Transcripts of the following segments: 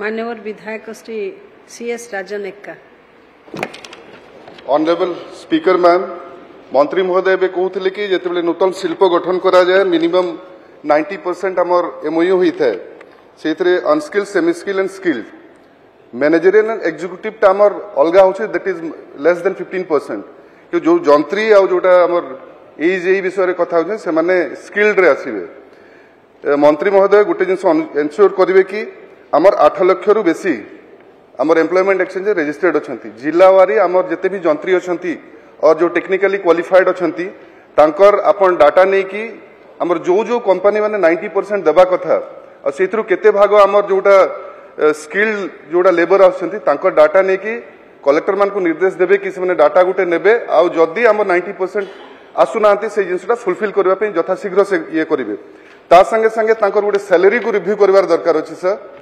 मान्यवर विधायक श्री CS राजन Ekka. Honourable speaker ma'am, मंत्री महोदय कहते कि जिते नूतन शिल्प गठन करा जाए मिनिमम 90% आमर MOU होता है से unskilled semiskilled and skilled managerial and executive टामर अलग हो दैट इज लेस देन 15% कि जो जंत्री आ जोटा आमर यही विषय कथा हो से माने स्किल्ड रे आसीबे। मंत्री महोदय गोटे जिनस एनश्योर करेंगे कि आमर 8 लाख रु बेसी आमर एम्प्लॉयमेंट एक्सचेंज रजिस्टर्ड अच्छा जिलावारी आमर जिते भी जंत्री अच्छा और जो टेक्निकली क्वालिफाइड अच्छा आपन डाटा नहीं कि आमर जो जो कंपनी माने 90% देवा कथा और से केते भाग आमर जोटा स्किल्ड जोटा लेबर आसर डाटा नहीं कि कलेक्टर मान को निर्देश देवे कि से डाटा गोटे नेबे आउ जदि आमर 90% आसुना से जिनसा फुलफिल करने यथाशीघ्र से ये करेंगे ता संगे संगे गोटे सैलरी को रिव्यू कर दरकार अच्छे सर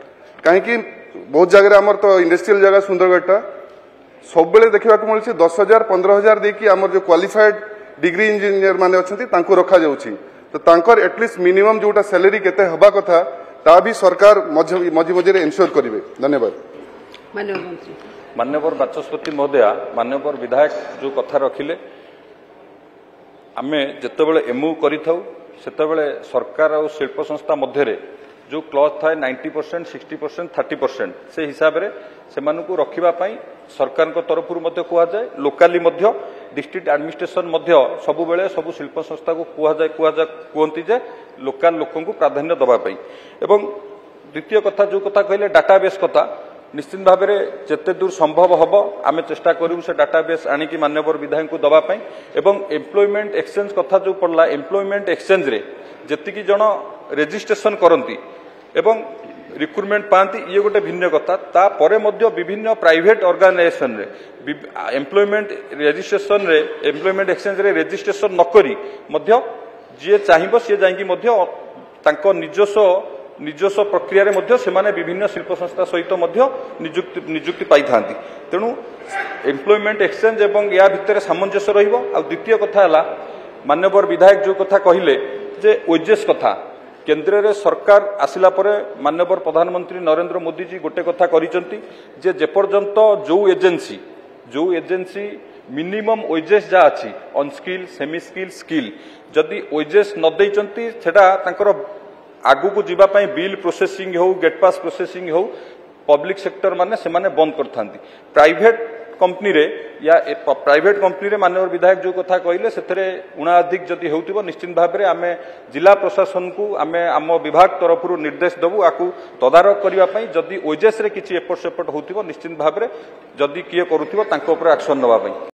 कहीं बहुत जगह आमर तो इंडस्ट्रियल जगह सुंदरगढ़ सब बेले देखा मिली 10,000 15,000 देखिए आमर जो क्वालिफाइड डिग्री इंजीनियर माने अच्छा रखा जाउछि तो एटलिस्ट मिनिमम जोटा सैलरी केते हबा कथा ता भी सरकार मझे मझे एनश्योर करेंगे। धन्यवाद। माननीय बाचस्पति महोदया, माननीय विधायक जो कथा रखिले आमे जेतेबेले एमओ करिथाउ सेतेबेले सरकार और शिल्प संस्था मध्य जो क्लॉज थाए 90% 60% 30% से हिसाब रे सेमानकु रखिबा पई सरकार को तरफ कहुए लोकाली डिस्ट्रिक्ट एडमिनिस्ट्रेशन सब बेले सब शिल्प संस्था को कहती जे लोकाल लोक प्राधान्य दवाई एवं द्वितीय कथा जो कथा कहले डाटाबेस कथा निश्चित भाव में जिते दूर संभव हम आम चेष्टा करूँ से डाटाबेस आनिकी मान्यवर विधायक को दवाई एवं एम्प्लॉयमेंट एक्सचेंज कथा जो पड़ला एम्प्लॉयमेंट एक्सचेंज रे जेतिकी जन रेजिस्ट्रेशन करती एवं रिक्रुटमेंट पाती ये गोटे भिन्न कथा तापरे मध्य विभिन्न प्राइवेट ऑर्गेनाइजेशन रे एम्प्लॉयमेंट रजिस्ट्रेशन रे एम्प्लॉयमेंट एक्सचेंज रे रजिस्ट्रेशन नकरी मध्य जी चाहिए सी जाकि निजस्व प्रक्रिया रे मध्य सेमाने विभिन्न शिल्प संस्था सहित निजुक्ति पाई थांती तेणु एम्प्लॉयमेंट एक्सचेंज एवं या भितर सामंजस्य रहिबो। आ द्वितीय कथा है मान्यवर विधायक जो कथा कहले जे ओजेस कथा केंद्र रे सरकार आसिला परे माननीय प्रधानमंत्री नरेंद्र मोदी जी गोटे कथा करिसेंती जे जेपर्यंत जो एजेंसी मिनिमम ओजेस जा अछि अनस्किल सेमी स्किल स्किल जदि ओजेस न दैचंती सेटा तांकर आगु को जीवा पई बिल प्रोसेसिंग हो गेट पास प्रोसेसिंग हो पब्लिक सेक्टर माने से माने बंद करथांती प्राइवेट कंपनी रे या प्राइवेट कंपनी रे माननीय विधायक जो कथा कहले सेथरे उणा अधिक जदि हेउतिबो निश्चित भाव में आमे जिला प्रशासन को आमे आम विभाग तरफ निर्देश देबु आकु तदारक करिवा पई जदि ओजेस रे किछि एपट सेपट होउतिबो निश्चित भाव में जदि किए करूथिबो तांको ऊपर एक्शन नबा पई।